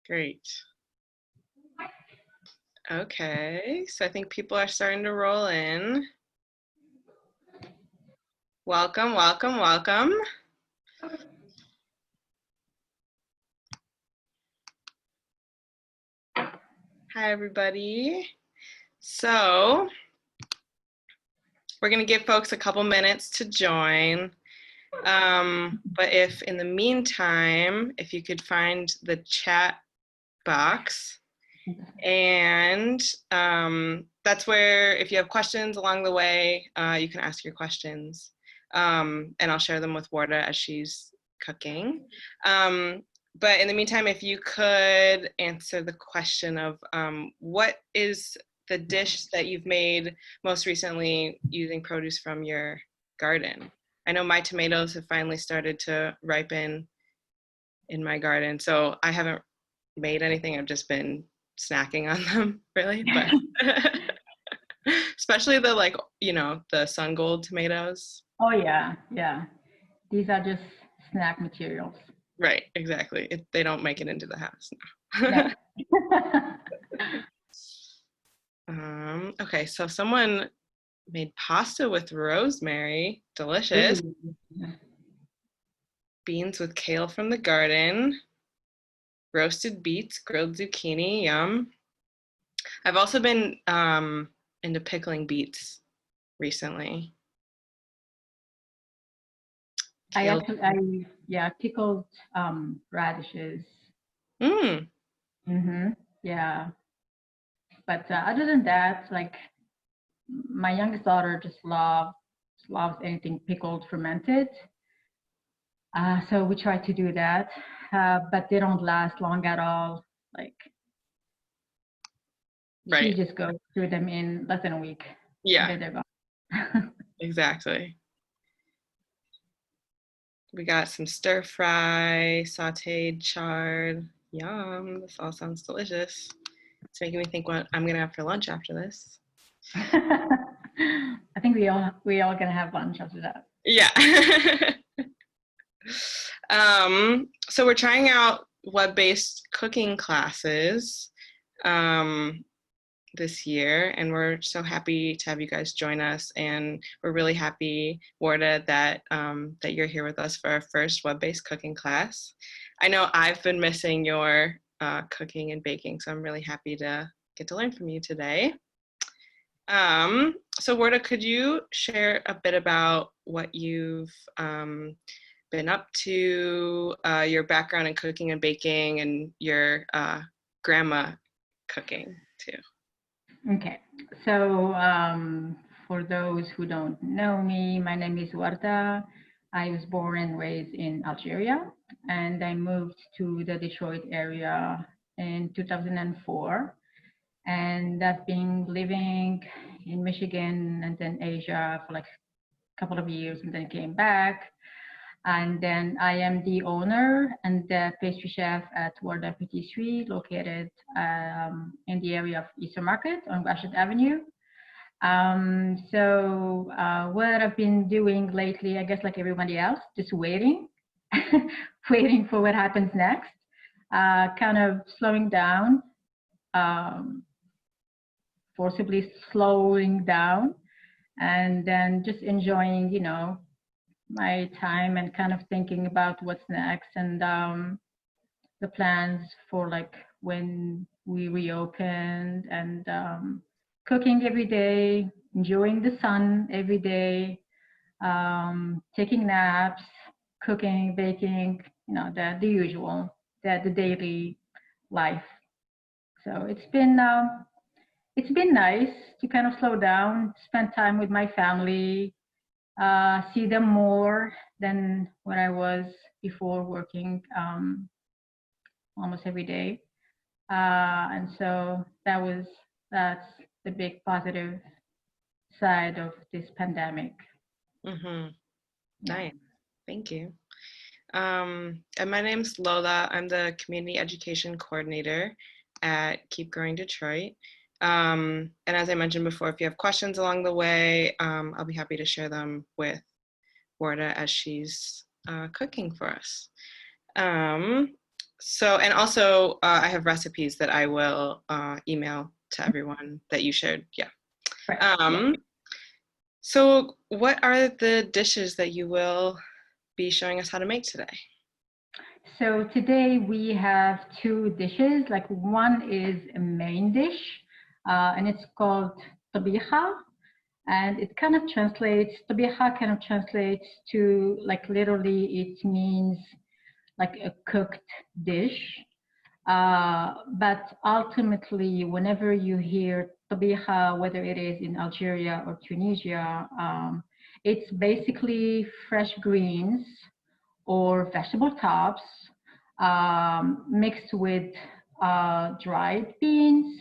Great. Okay, so I think people are starting to roll in. Welcome, welcome, welcome. Hi, everybody. So we're going to give folks a couple minutes to join. But if in the meantime, if you could find the chat box, and that's where if you have questions along the way, you can ask your questions. And I'll share them with Warda as she's cooking. But in the meantime, if you could answer the question of what is the dish that you've made most recently using produce from your garden? I know my tomatoes have finally started to ripen in my garden, so I haven't made anything. I've just been snacking on them, really. But especially the the sun gold tomatoes. Oh yeah, yeah. These are just snack materials. Right, exactly. They don't make it into the house No. Okay, so someone made pasta with rosemary. Delicious. Ooh. Beans with kale from the garden. Roasted beets, grilled zucchini, yum. I've also been into pickling beets recently. I pickled radishes. Yeah. But other than that, like my youngest daughter just loves anything pickled, fermented. So we try to do that, but they don't last long at all. Like right. She just goes through them in less than a week. Yeah. And then they're gone. Exactly. We got some stir fry, sauteed chard. Yum. This all sounds delicious. It's making me think what I'm gonna have for lunch after this. I think we all gonna have lunch after that. Yeah. So we're trying out web-based cooking classes this year, and we're so happy to have you guys join us. And we're really happy, Warda, that that you're here with us for our first web-based cooking class. I know I've been missing your cooking and baking, so I'm really happy to get to learn from you today. So Warda, could you share a bit about what you've been up to, your background in cooking and baking, and your grandma cooking too? Okay, so for those who don't know me, my name is Warda. I was born and raised in Algeria, and I moved to the Detroit area in 2004. And I've been living in Michigan and then Asia for like a couple of years, and then came back. And then I am the owner and the pastry chef at Warda Pâtisserie, located in the area of Eastern Market on Gratiot Avenue. So what I've been doing lately, I guess like everybody else, just waiting, waiting for what happens next, kind of slowing down, forcibly slowing down, and then just enjoying, my time and kind of thinking about what's next, and the plans for like when we reopened, and cooking every day, enjoying the sun every day, taking naps, cooking, baking, the usual, the daily life. So it's been nice to kind of slow down, spend time with my family, see them more than when I was before, working almost every day. And so that's the big positive side of this pandemic. Mm-hmm. Nice. Thank you. And my name's Lola. I'm the community education coordinator at Keep Growing Detroit. And as I mentioned before, if you have questions along the way, I'll be happy to share them with Warda as she's cooking for us. So, and also I have recipes that I will email to everyone that you shared. Yeah. Right. So what are the dishes that you will be showing us how to make today? So today we have two dishes. Like one is a main dish, and it's called tbikha, and it kind of translates. Tbikha kind of translates to like literally it means like a cooked dish. But ultimately, whenever you hear tbikha, whether it is in Algeria or Tunisia, it's basically fresh greens or vegetable tops mixed with dried beans.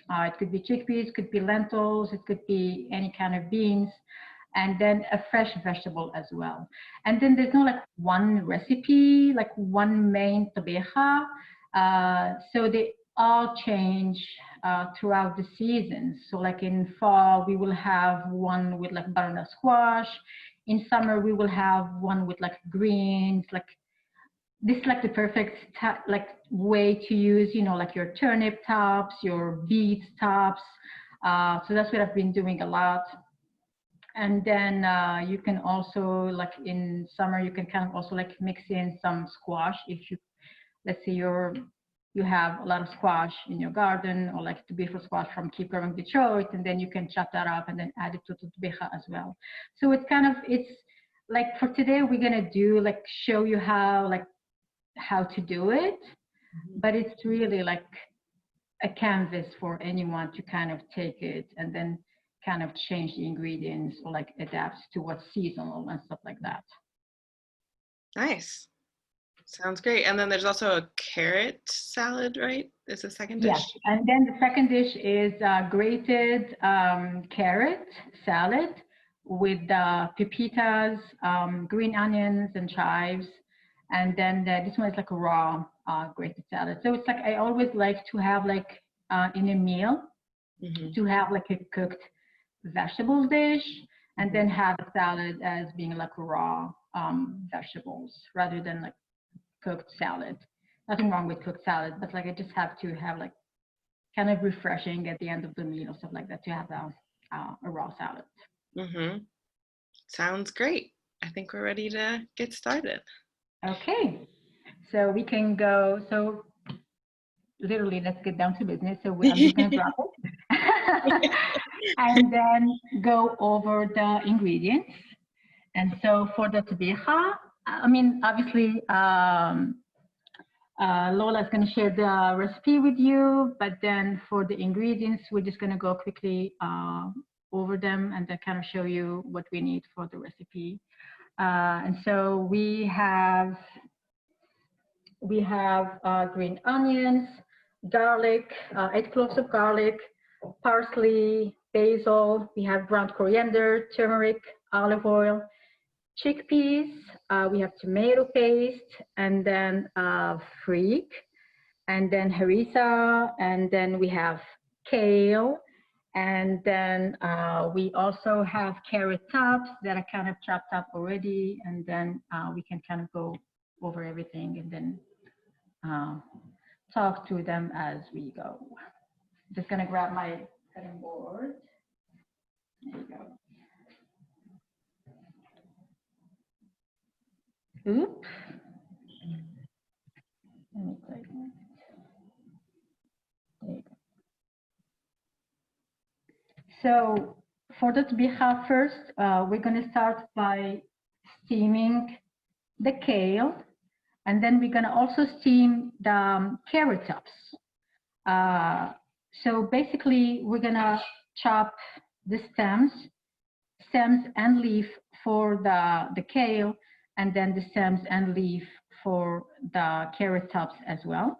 It could be chickpeas, could be lentils, it could be any kind of beans, and then a fresh vegetable as well. And then there's no like one recipe, like one main tbikha. So they all change throughout the seasons. So like in fall, we will have one with like butternut squash. In summer, we will have one with like greens, like this is like the perfect like way to use, you know, like your turnip tops, your beet tops. So that's what I've been doing a lot. And then you can also like in summer, you can kind of also like mix in some squash if you, let's say you have a lot of squash in your garden, or like the beautiful squash from Keep Growing Detroit, and then you can chop that up and then add it to tbikha as well. So it's kind of, it's like for today we're gonna do like show you how to do it, but it's really like a canvas for anyone to kind of take it and then kind of change the ingredients or like adapt to what's seasonal and stuff like that. Nice. Sounds great. And then there's also a carrot salad, right? Is the second dish? Yes, and then the second dish is grated carrot salad with pepitas, green onions, and chives. And then this one is like a raw grated salad. So it's like I always like to have like in a meal to have like a cooked vegetables dish, and then have a salad as being like raw vegetables rather than like cooked salad. Nothing wrong with cooked salad, but like I just have to have like kind of refreshing at the end of the meal or stuff like that to have a raw salad. Sounds great. I think we're ready to get started. Okay, so we can go. So literally, let's get down to business. So I'm just gonna drop it and then go over the ingredients. And so for the tbikha, I mean, obviously, Lola is going to share the recipe with you, but then for the ingredients, we're just going to go quickly over them and then kind of show you what we need for the recipe. And so we have green onions, garlic, 8 cloves of garlic, parsley, basil. We have ground coriander, turmeric, olive oil, chickpeas, we have tomato paste, and then freak, and then harissa, and then we have kale, and then we also have carrot tops that are kind of chopped up already, and then we can kind of go over everything and then talk through them as we go. Just gonna grab my cutting board. There you go. Oops. Let me click. There you go. So for the tbikha first, we're going to start by steaming the kale, and then we're going to also steam the carrot tops. So basically, we're going to chop the stems and leaf for the kale, and then the stems and leaf for the carrot tops as well.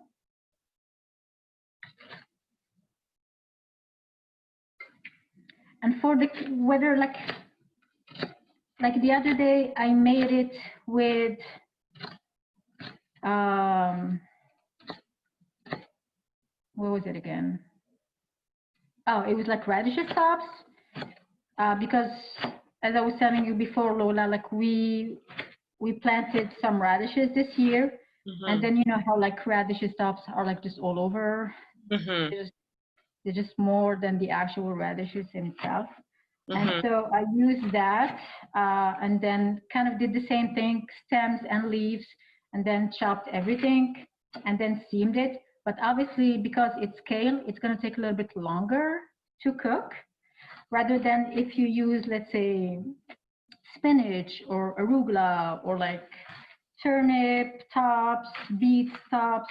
And for the whether like the other day, I made it with what was it again? Oh, it was like radishes tops, because as I was telling you before, Lola, like we planted some radishes this year, And then you know how like radishes tops are like just all over. They're just more than the actual radishes in itself. And so I used that and then kind of did the same thing, stems and leaves, and then chopped everything and then steamed it. But obviously, because it's kale, it's going to take a little bit longer to cook rather than if you use, let's say, spinach or arugula or like turnip tops, beet tops.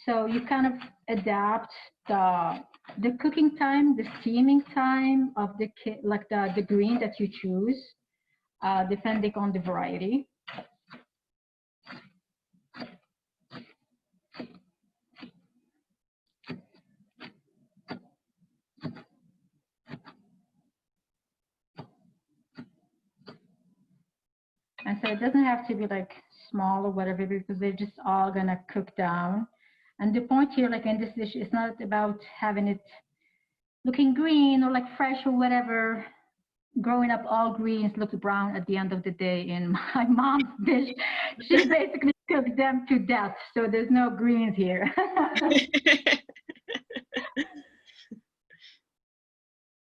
So you kind of adapt the cooking time, the steaming time of the green that you choose, depending on the variety. And so it doesn't have to be like small or whatever because they're just all gonna cook down. And the point here, like in this dish, is not about having it looking green or like fresh or whatever. Growing up, all greens look brown at the end of the day. In my mom's dish, she basically cooked them to death. So there's no greens here.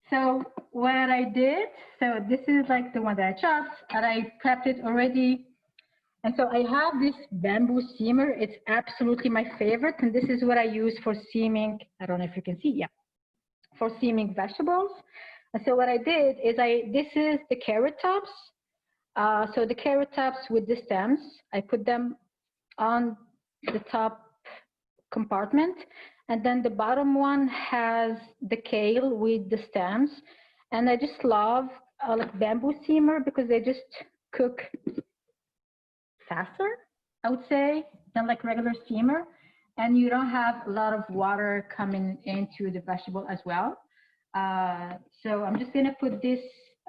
So what I did, so this is like the one that I chopped and I prepped it already. And so I have this bamboo steamer. It's absolutely my favorite. And this is what I use for steaming. I don't know if you can see. Yeah. For steaming vegetables. And so what I did is this is the carrot tops. So the carrot tops with the stems, I put them on the top compartment. And then the bottom one has the kale with the stems. And I just love like bamboo steamer because they just cook faster, I would say, than like regular steamer. And you don't have a lot of water coming into the vegetable as well. So I'm just gonna put this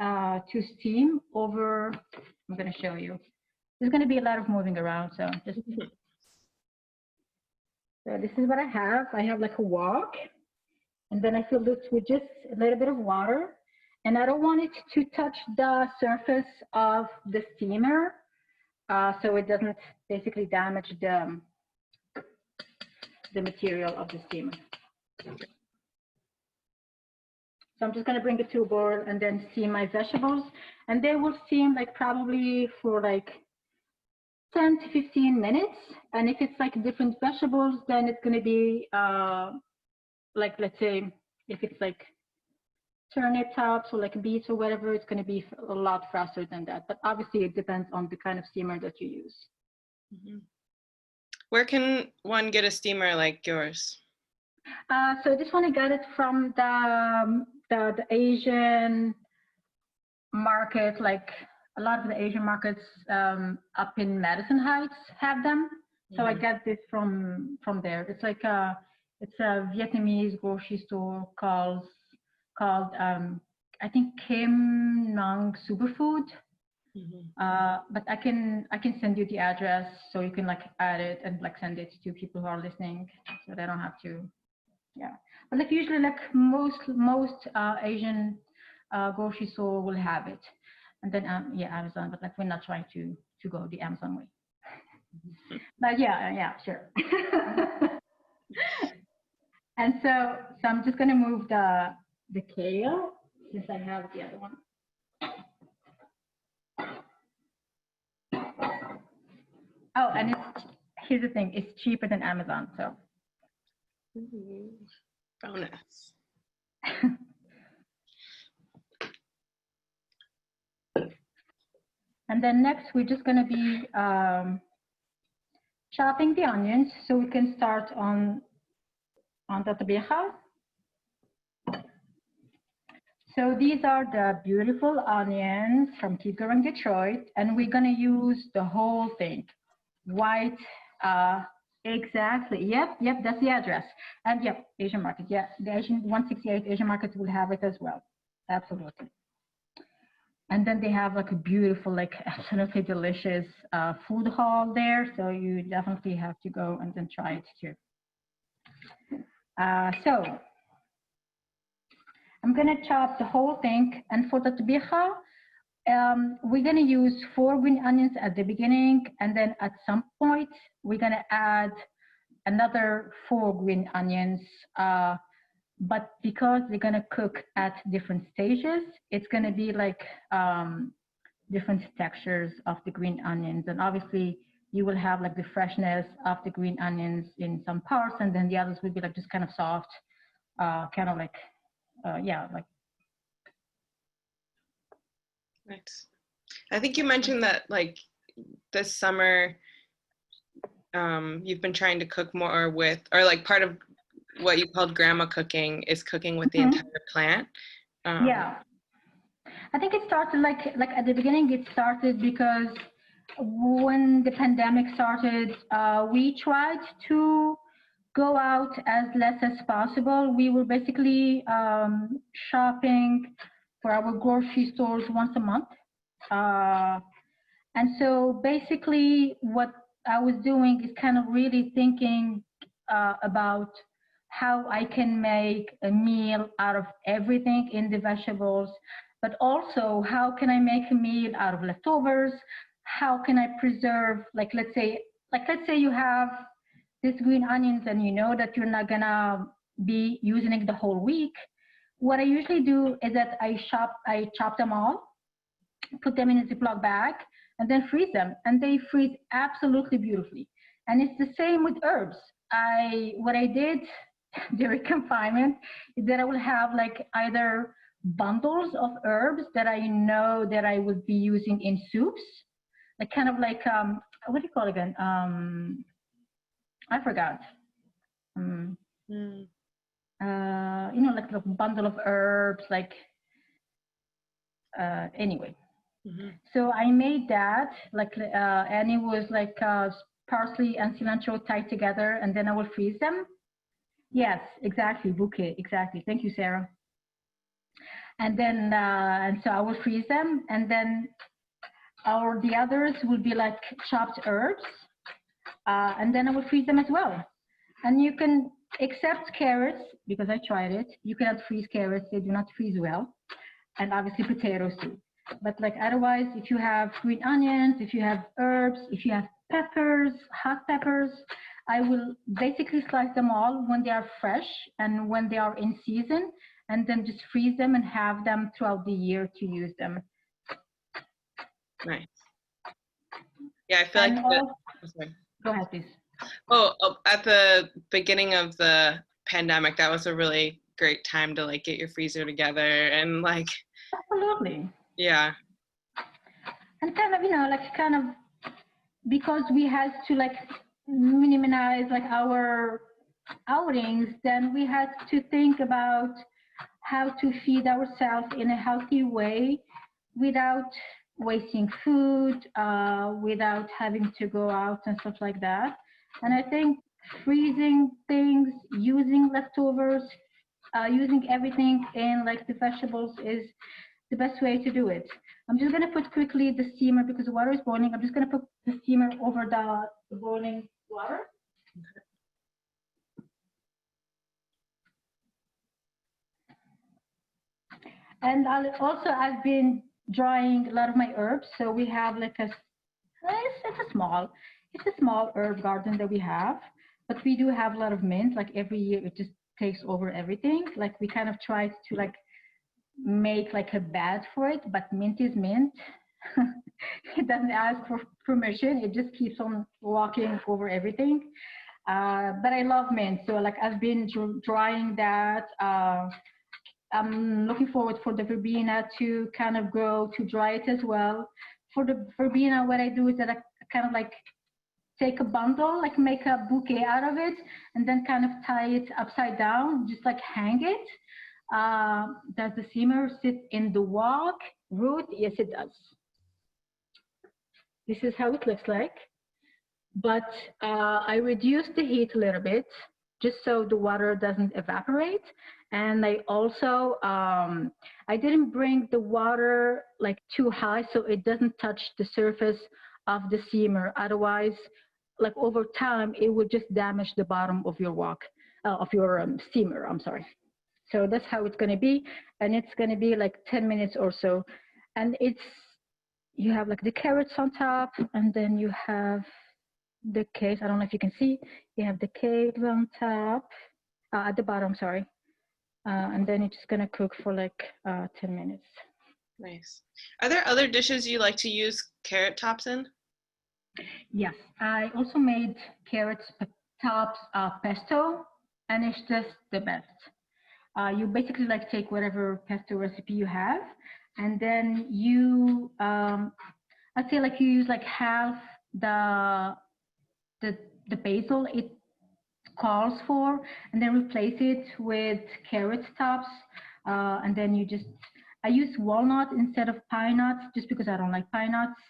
to steam over, I'm gonna show you. There's gonna be a lot of moving around, so just, so this is what I have. I have like a wok, and then I fill this with just a little bit of water. And I don't want it to touch the surface of the steamer, so it doesn't basically damage the material of the steamer. So I'm just going to bring it to a boil and then steam my vegetables. And they will steam like probably for like 10 to 15 minutes. And if it's like different vegetables, then it's going to be like, let's say, if it's like turnip tops or like beets or whatever, it's going to be a lot faster than that. But obviously it depends on the kind of steamer that you use. Where can one get a steamer like yours? So this one I got it from the Asian market. Like a lot of the Asian markets up in Madison Heights have them. So I got this from there. It's like it's a Vietnamese grocery store called I think Kim Nong Superfood. But I can send you the address so you can like add it and like send it to people who are listening so they don't have to. Yeah, but like usually like most Asian grocery store will have it, and then yeah, Amazon. But like we're not trying to go the Amazon way. But yeah, sure. And so I'm just gonna move the kale since I have the other one. Oh, and here's the thing: it's cheaper than Amazon, so. Bonus. And then next, we're just going to be chopping the onions, so we can start on the tbikha. So these are the beautiful onions from Tigger, Detroit, and we're going to use the whole thing. White, exactly. Yep, that's the address. And yep, Asian market. Yeah, the Asian 168 Asian markets will have it as well. Absolutely. And then they have like a beautiful, like absolutely delicious food hall there. So you definitely have to go and then try it too. So I'm gonna chop the whole thing. And for the tbikha, we're going to use 4 green onions at the beginning, and then at some point we're going to add another 4 green onions. But because they're going to cook at different stages, it's going to be like different textures of the green onions. And obviously you will have like the freshness of the green onions in some parts, and then the others will be like just kind of soft, kind of like, yeah, like. Nice. I think you mentioned that like this summer, you've been trying to cook more with, or like part of what you called grandma cooking is cooking with the entire plant. Yeah, I think it started like at the beginning. It started because when the pandemic started, we tried to go out as less as possible. We were basically shopping for our grocery stores once a month. And so basically what I was doing is kind of really thinking about how I can make a meal out of everything in the vegetables, but also how can I make a meal out of leftovers? How can I preserve, like let's say you have these green onions and you know that you're not gonna be using it the whole week. What I usually do is that I chop them all, put them in a Ziploc bag, and then freeze them, and they freeze absolutely beautifully. And it's the same with herbs. What I did during confinement is that I will have like either bundles of herbs that I know that I would be using in soups, like kind of like what do you call it again? I forgot. You know, like a bundle of herbs, like anyway. So I made that, like, and it was like parsley and cilantro tied together, and then I will freeze them. Yes, exactly, bouquet, exactly. Thank you, Sarah. And then, and so I will freeze them, and then the others will be like chopped herbs, and then I will freeze them as well. And you can, except carrots, because I tried it, you cannot freeze carrots, they do not freeze well, and obviously potatoes too. But like otherwise, if you have green onions, if you have herbs, if you have peppers, hot peppers, I will basically slice them all when they are fresh and when they are in season, and then just freeze them and have them throughout the year to use them. Nice. Yeah, I feel and like go ahead, please. Oh, at the beginning of the pandemic, that was a really great time to like get your freezer together and like. Absolutely. Yeah. And kind of, you know, like kind of, because we had to like minimize like our outings, then we had to think about how to feed ourselves in a healthy way without wasting food, without having to go out and stuff like that. And I think freezing things, using leftovers, using everything in like the vegetables is the best way to do it. I'm just going to put quickly the steamer because the water is boiling. I'm just going to put the steamer over the boiling water. And I've been drying a lot of my herbs. So we have like it's a small herb garden that we have, but we do have a lot of mint. Like every year it just takes over everything. Like we kind of tried to like make like a bed for it, but mint is mint. It doesn't ask for permission. It just keeps on walking over everything. But I love mint. So like I've been drying that. I'm looking forward for the verbena to kind of grow, to dry it as well. For the verbena, what I do is that I kind of like take a bundle, like make a bouquet out of it, and then kind of tie it upside down, just like hang it. Does the steamer sit in the wok root? Yes, it does. This is how it looks like. But I reduced the heat a little bit, just so the water doesn't evaporate. And I also, I didn't bring the water like too high so it doesn't touch the surface of the steamer. Otherwise, like over time, it would just damage the bottom of your wok, of your steamer, I'm sorry. So that's how it's gonna be. And it's gonna be like 10 minutes or so. And it's you have like the carrots on top, and then you have the cakes. I don't know if you can see. You have the cakes on top, at the bottom, sorry. And then it's just gonna cook for like 10 minutes. Nice. Are there other dishes you like to use carrot tops in? Yes, I also made carrots tops pesto, and it's just the best. You basically like take whatever pesto recipe you have, and then you, I'd say like you use like half the the basil it calls for, and then replace it with carrot tops, and then you just, I use walnut instead of pine nuts just because I don't like pine nuts.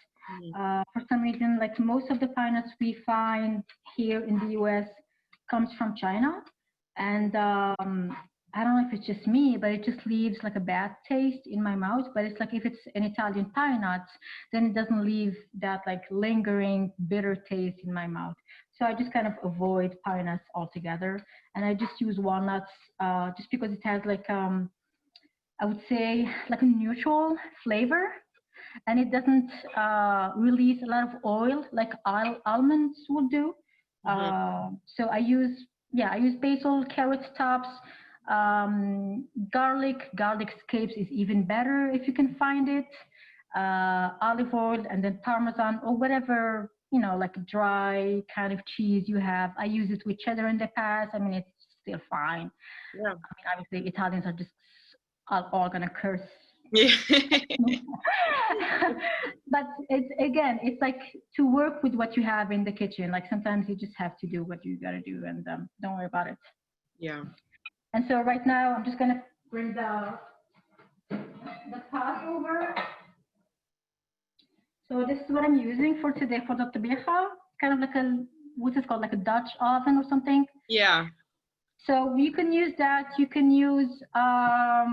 For some reason, like most of the pine nuts we find here in the US comes from China, and I don't know if it's just me, but it just leaves like a bad taste in my mouth. But it's like if it's an Italian pine nuts, then it doesn't leave that like lingering bitter taste in my mouth. So I just kind of avoid pine nuts altogether, and I just use walnuts just because it has like I would say like a neutral flavor, and it doesn't release a lot of oil like almonds will do. So I use basil, carrot tops, garlic scapes is even better if you can find it, olive oil, and then Parmesan or whatever, you know, like dry kind of cheese you have. I use it with cheddar in the past. I mean, it's still fine. Yeah. I mean, obviously Italians are just all gonna curse. Yeah. But it's, again, it's like to work with what you have in the kitchen. Like sometimes you just have to do what you gotta do, and don't worry about it. Yeah. And so right now I'm just gonna bring the pot over. So this is what I'm using for today for the tbikha, kind of like a, what is called like a Dutch oven or something. Yeah. So you can use that. You can use a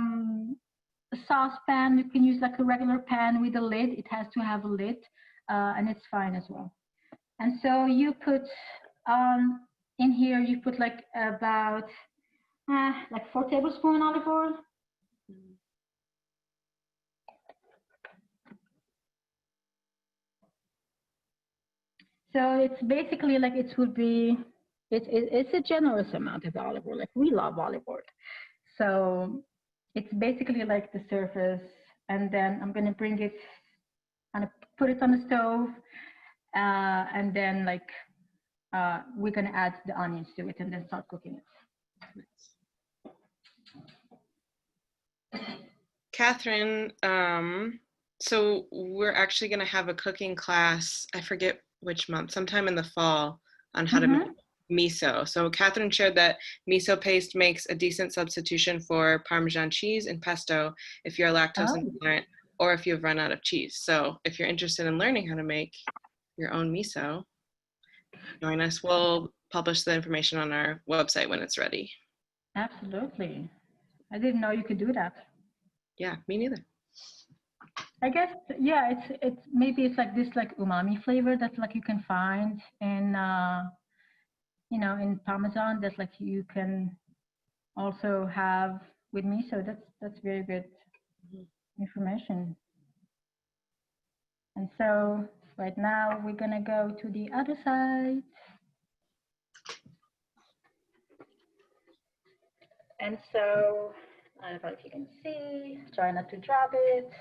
saucepan. You can use like a regular pan with a lid. It has to have a lid, and it's fine as well. And so you put in here, you put like about like 4 tablespoons olive oil. So it's basically like it would be, it's a generous amount of olive oil. Like we love olive oil. So it's basically like the surface, and then I'm gonna bring it and put it on the stove, and then like we're gonna add the onions to it and then start cooking it. Catherine, so we're actually going to have a cooking class, I forget which month, sometime in the fall, on how to make miso. So Catherine shared that miso paste makes a decent substitution for Parmesan cheese and pesto if you're lactose intolerant or if you've run out of cheese. So if you're interested in learning how to make your own miso, join us. We'll publish the information on our website when it's ready. Absolutely. I didn't know you could do that. Yeah, me neither. I guess, yeah, it's maybe it's like this like umami flavor that like you can find in you know, in Parmesan that like you can also have with miso. That's very good information. And so right now we're gonna go to the other side. And so I don't know if you can see, try not to drop it.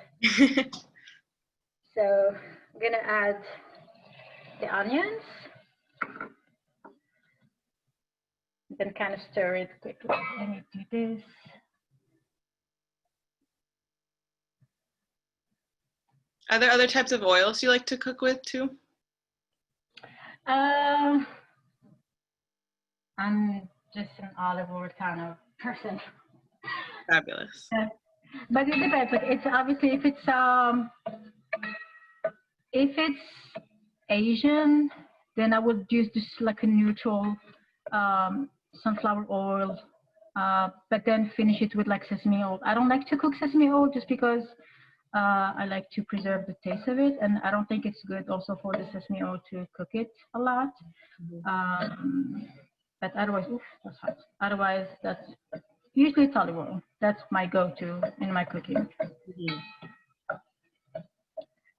So I'm gonna add the onions, then kind of stir it quickly. Let me do this. Are there other types of oils you like to cook with too? I'm just an olive oil kind of person. Fabulous. But it depends. Like it's obviously if it's Asian, then I would use just like a neutral sunflower oil, but then finish it with like sesame oil. I don't like to cook sesame oil just because I like to preserve the taste of it, and I don't think it's good also for the sesame oil to cook it a lot. But otherwise, oof, that's hot. Otherwise, that's usually it's olive oil. That's my go-to in my cooking.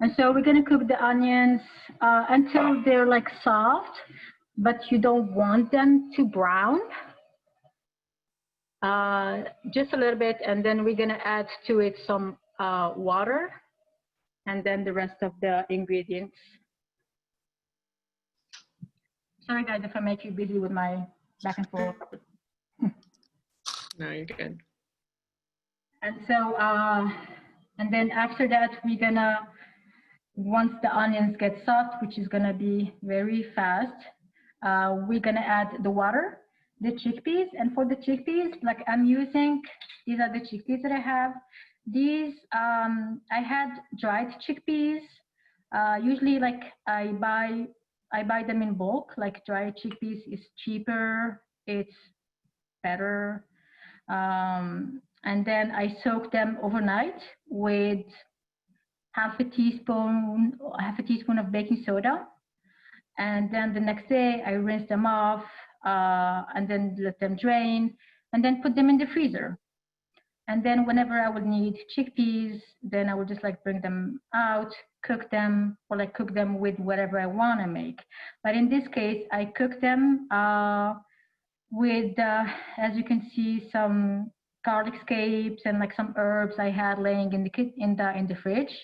And so we're going to cook the onions until they're like soft, but you don't want them to brown. Just a little bit, and then we're going to add to it some water, and then the rest of the ingredients. Sorry guys if I make you busy with my back and forth. No, you're good. And so, and then after that, we're gonna, once the onions get soft, which is gonna be very fast, we're gonna add the water, the chickpeas, and for the chickpeas, like I'm using, these are the chickpeas that I have. These, I had dried chickpeas. Usually, like I buy them in bulk. Like dried chickpeas is cheaper, it's better. And then I soak them overnight with half a teaspoon of baking soda. And then the next day I rinse them off and then let them drain and then put them in the freezer. And then whenever I would need chickpeas, then I would just like bring them out, cook them, or like cook them with whatever I want to make. But in this case, I cook them with, as you can see, some garlic scapes and like some herbs I had laying in the fridge.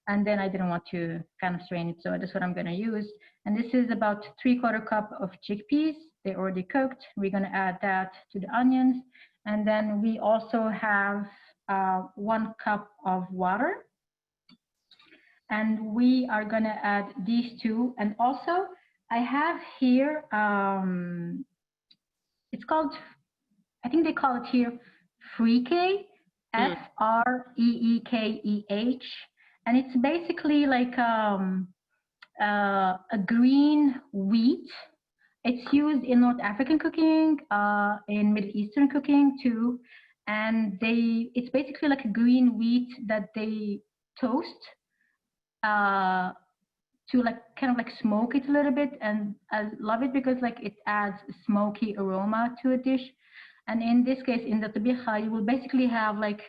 And then I didn't want to kind of strain it, so that's what I'm going to use. And this is about 3/4 cup of chickpeas. They already cooked. We're going to add that to the onions. And then we also have 1 cup of water. And we are going to add these two. And also, I have here, it's called, I think they call it here, Freekeh, Freekeh. And it's basically like a green wheat. It's used in North African cooking, in Middle Eastern cooking too. And it's basically like a green wheat that they toast to like kind of like smoke it a little bit. And I love it because like it adds a smoky aroma to a dish. And in this case, in the tbikha, you will basically have like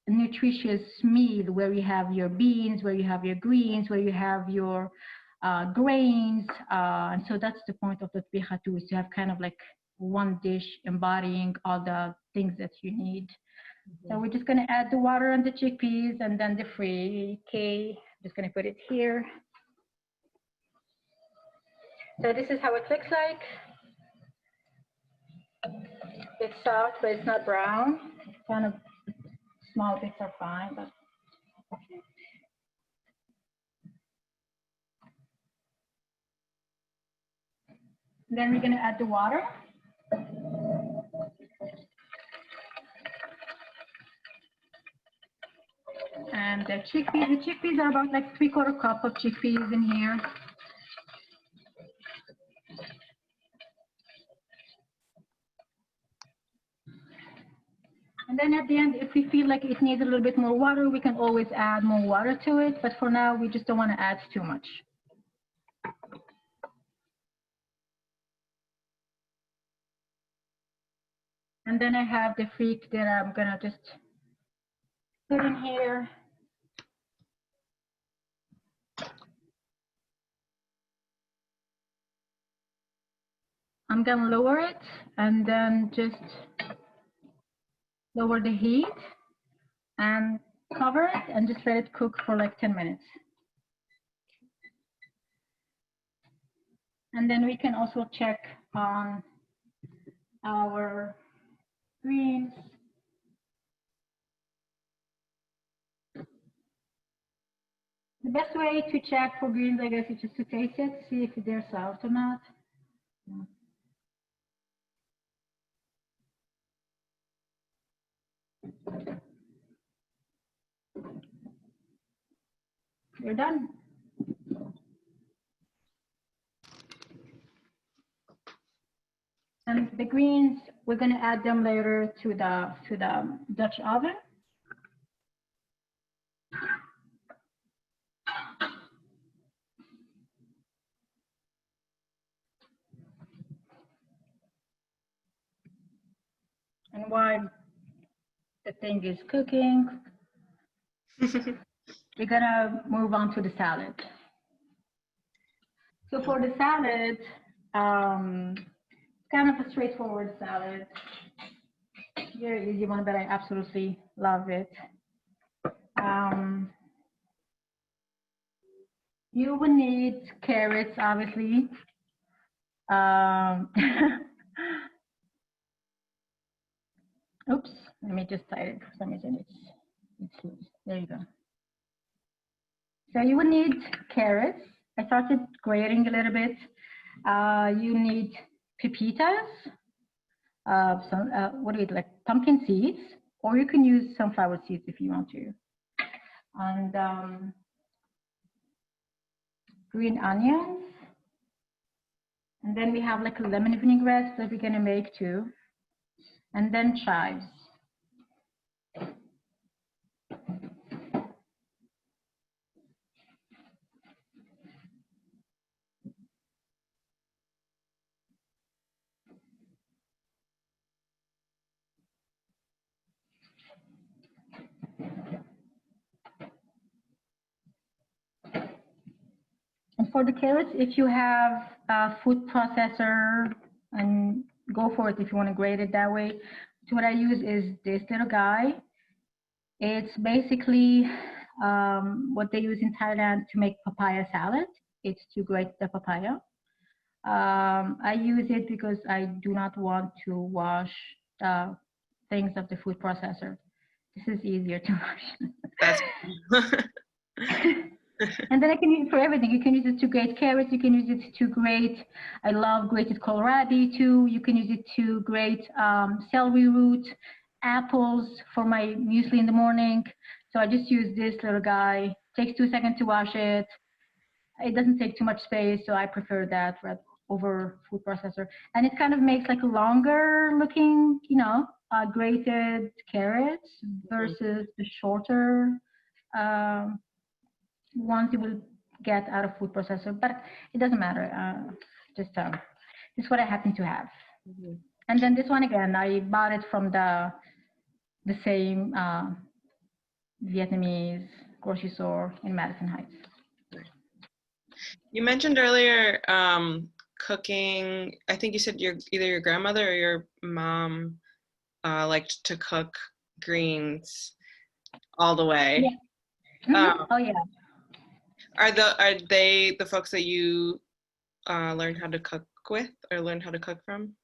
nutritious meal where you have your beans, where you have your greens, where you have your grains. And so that's the point of the tbikha too, is to have kind of like one dish embodying all the things that you need. So we're just going to add the water and the chickpeas and then the Freekeh. Just going to put it here. So this is how it looks like. It's soft, but it's not brown. Kind of small bits are fine, but okay. Then we're going to add the water. And the chickpeas are about like 3/4 cup of chickpeas in here. And then at the end, if we feel like it needs a little bit more water, we can always add more water to it. But for now, we just don't want to add too much. And then I have the freak that I'm going to just put in here. I'm going to lower it and then just lower the heat and cover it and just let it cook for like 10 minutes. And then we can also check on our greens. The best way to check for greens, I guess, is just to taste it, see if they're soft or not. You're done. And the greens, we're going to add them later to the Dutch oven. And while the thing is cooking, We're gonna move on to the salad. So for the salad, it's kind of a straightforward salad. Very easy one, but I absolutely love it. You will need carrots, obviously. Oops, let me just type it. For some reason, it's loose. There you go. So you would need carrots. I started grating a little bit. You need pepitas, what do you like? Pumpkin seeds, or you can use sunflower seeds if you want to. And green onions. And then we have like a lemon vinaigrette that we're gonna make too. And then chives. And for the carrots, if you have a food processor, and go for it if you want to grate it that way. So what I use is this little guy. It's basically what they use in Thailand to make papaya salad. It's to grate the papaya. I use it because I do not want to wash things of the food processor. This is easier to wash. That's And then I can use it for everything. You can use it to grate carrots. You can use it to grate, I love grated kohlrabi too. You can use it to grate celery root, apples for my muesli in the morning. So I just use this little guy. Takes 2 seconds to wash it. It doesn't take too much space, so I prefer that over food processor. And it kind of makes like a longer looking, grated carrots versus the shorter ones you will get out of food processor, but it doesn't matter. This is what I happen to have. And then this one again, I bought it from the same Vietnamese grocery store in Madison Heights. You mentioned earlier cooking. I think you said either your grandmother or your mom liked to cook greens all the way. Yeah. Oh yeah. Are they the folks that you learned how to cook with or learned how to cook from?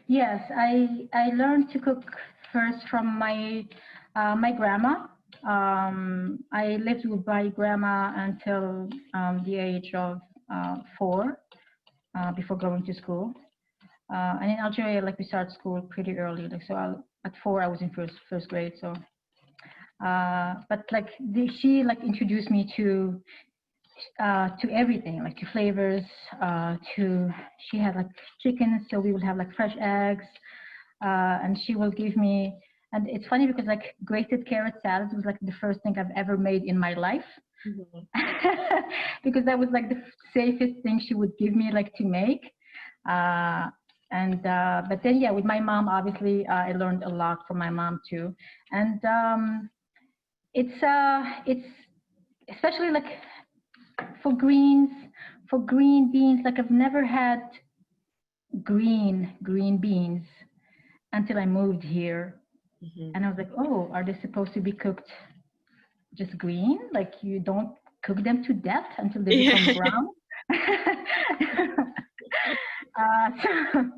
Yes, I learned to cook first from my my grandma. I lived with my grandma until the age of 4 before going to school. And in Algeria, like we start school pretty early. Like so, at 4 I was in first grade. So, but like she like introduced me to everything, like to flavors. She had like chicken, so we would have like fresh eggs, and she will give me. And it's funny because like grated carrot salad was like the first thing I've ever made in my life. Because that was like the safest thing she would give me like to make. But then yeah, with my mom, obviously I learned a lot from my mom too. And it's especially like for green beans, like I've never had green beans until I moved here. And I was like, oh, are they supposed to be cooked just green? Like you don't cook them to death until they become brown? So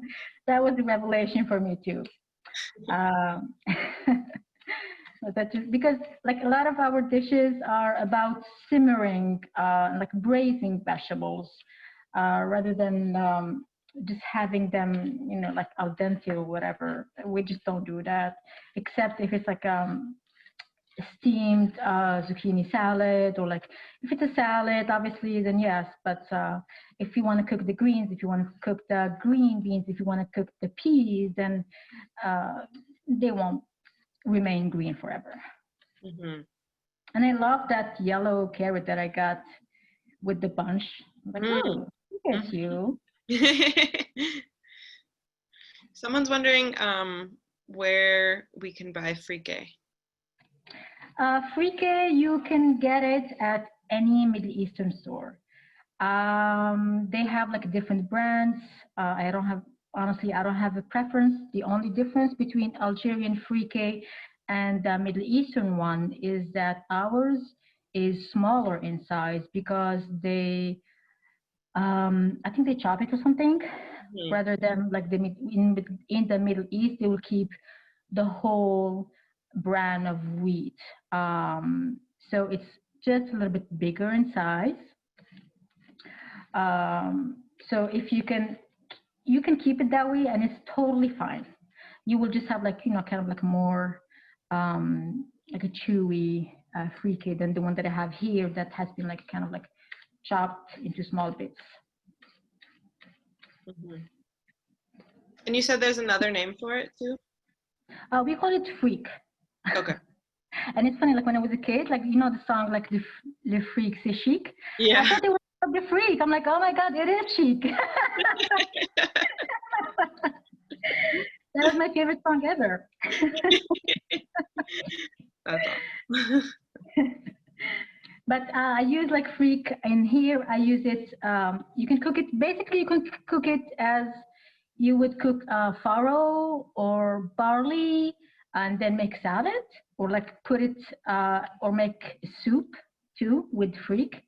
that was a revelation for me too. Because like a lot of our dishes are about simmering, like braising vegetables, rather than just having them, like al dente or whatever. We just don't do that, except if it's like steamed zucchini salad, or like if it's a salad, obviously, then yes. But if you want to cook the greens, if you want to cook the green beans, if you want to cook the peas, then they won't remain green forever. And I love that yellow carrot that I got with the bunch. I'm like, oh, look at you. Someone's wondering where we can buy frique. Frike, you can get it at any Middle Eastern store. They have like different brands. I don't have, honestly, I don't have a preference. The only difference between Algerian frike and the Middle Eastern one is that ours is smaller in size because they, I think they chop it or something, rather than like in the Middle East, they will keep the whole bran of wheat. So it's just a little bit bigger in size. So if you can keep it that way, and it's totally fine. You will just have like, you know, kind of like more like a chewy frike than the one that I have here that has been like kind of like chopped into small bits. And you said there's another name for it too? We call it freak. Okay. And it's funny, like when I was a kid, like, you know, the song like Le Freak, c'est chic. Yeah. I thought they were the freak. I'm like, oh my God, it is chic. That was my favorite song ever. That's awesome. But I use like freak in here. I use it, you can cook it, basically you can cook it as you would cook farro or barley and then make salad, or like put it, or make soup too with freak.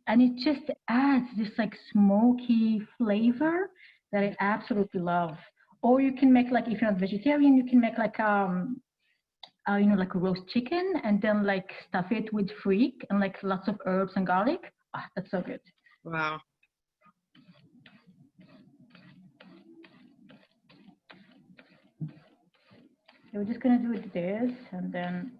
And it just adds this like smoky flavor that I absolutely love. Or you can make like, if you're not vegetarian, you can make like, you know, like a roast chicken and then like stuff it with freak and like lots of herbs and garlic. Oh, that's so good. Wow. So we're just gonna do this and then.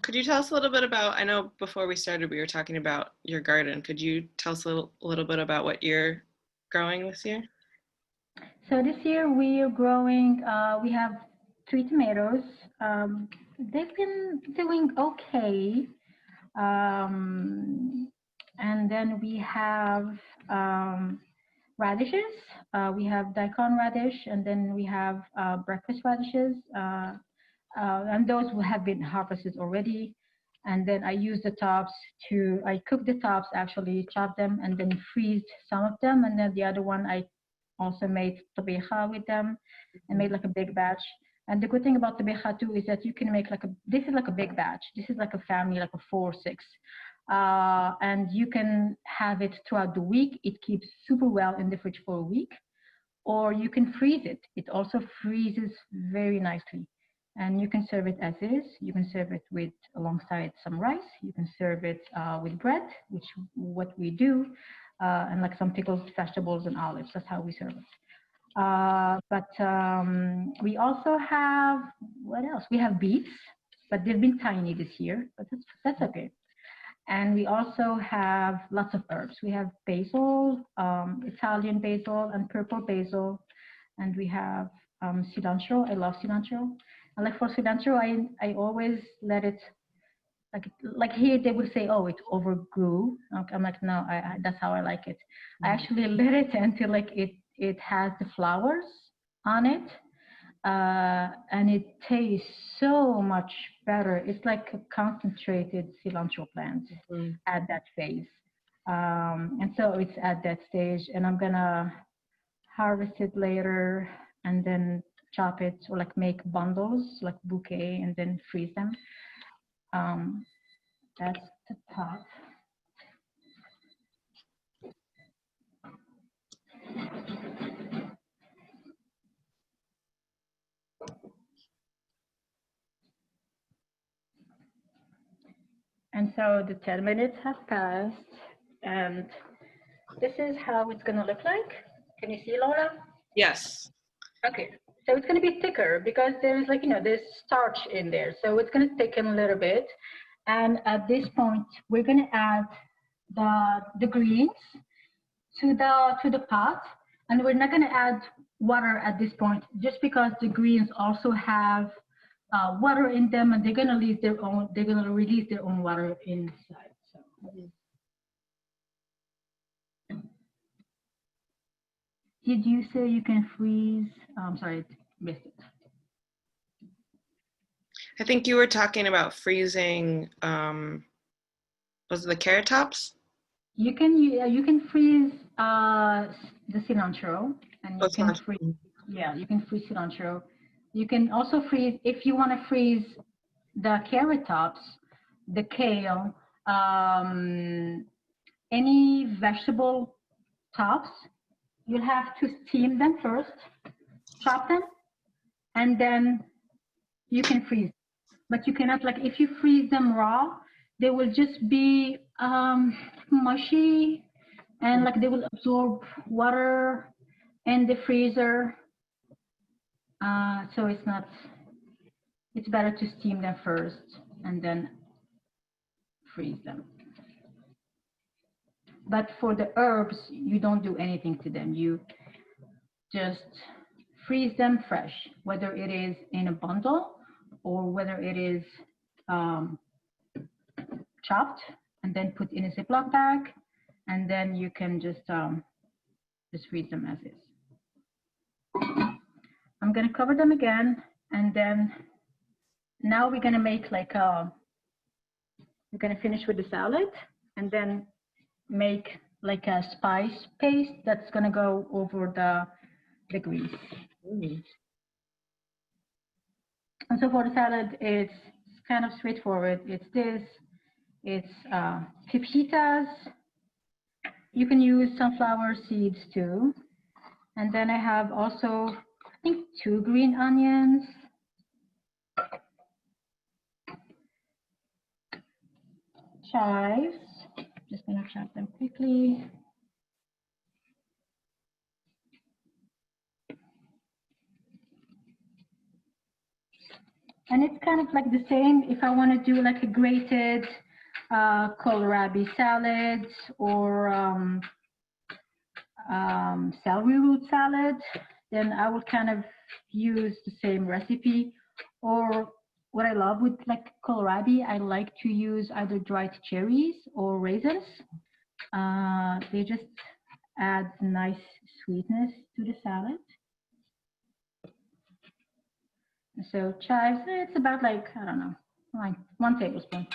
Could you tell us a little bit about, I know before we started we were talking about your garden. Could you tell us a little bit about what you're growing this year? So this year we are growing, we have 3 tomatoes. They've been doing okay. And then we have radishes. We have daikon radish, and then we have breakfast radishes. And those will have been harvested already. And then I use the tops I cook the tops actually, chop them and then freeze some of them. And then the other one, I also made tbikha with them and made like a big batch. And the good thing about tbikha too is that you can make like this is like a big batch. This is like a family, like a 4 or 6. And you can have it throughout the week. It keeps super well in the fridge for a week. Or you can freeze it. It also freezes very nicely. And you can serve it as is. You can serve it with alongside some rice. You can serve it with bread, which what we do, and like some pickled vegetables and olives. That's how we serve it. But we also have, what else? We have beets, but they've been tiny this year, but that's okay. And we also have lots of herbs. We have basil, Italian basil and purple basil, and we have cilantro. I love cilantro. And like for cilantro, I always let it, like here they would say, oh, it overgrew. I'm like, no, that's how I like it. I actually let it until like it has the flowers on it, and it tastes so much better. It's like a concentrated cilantro plant at that phase, and so it's at that stage, and I'm gonna harvest it later and then chop it or like make bundles like bouquet and then freeze them. That's the top. And so the 10 minutes have passed, and this is how it's gonna look like. Can you see, Laura? Yes. Okay, so it's gonna be thicker because there's like, you know, there's starch in there. So it's gonna thicken a little bit. And at this point, we're gonna add the greens to the pot. And we're not gonna add water at this point, just because the greens also have water in them, and they're gonna release their own water inside. So. Did you say you can freeze? I'm sorry, I missed it. I think you were talking about freezing, was it the carrot tops? You can freeze the cilantro, and you can freeze, yeah, you can freeze cilantro. You can also freeze, if you want to freeze the carrot tops, the kale, any vegetable tops, you'll have to steam them first, chop them, and then you can freeze. But you cannot, like, if you freeze them raw, they will just be mushy, and like they will absorb water in the freezer. So it's better to steam them first and then freeze them. But for the herbs, you don't do anything to them. You just freeze them fresh, whether it is in a bundle or whether it is chopped and then put in a Ziploc bag, and then you can just freeze them as is. I'm gonna cover them again, and then now we're gonna make like we're gonna finish with the salad, and then make like a spice paste that's gonna go over the grease. And so for the salad, it's kind of straightforward. It's this. It's pepitas. You can use sunflower seeds too. And then I have also, I think, 2 green onions. Chives. Just gonna chop them quickly. And it's kind of like the same if I want to do like a grated kohlrabi salad or celery root salad, then I would kind of use the same recipe. Or what I love with like kohlrabi, I like to use either dried cherries or raisins. They just add nice sweetness to the salad. So chives, it's about like, I don't know, like 1 tablespoon.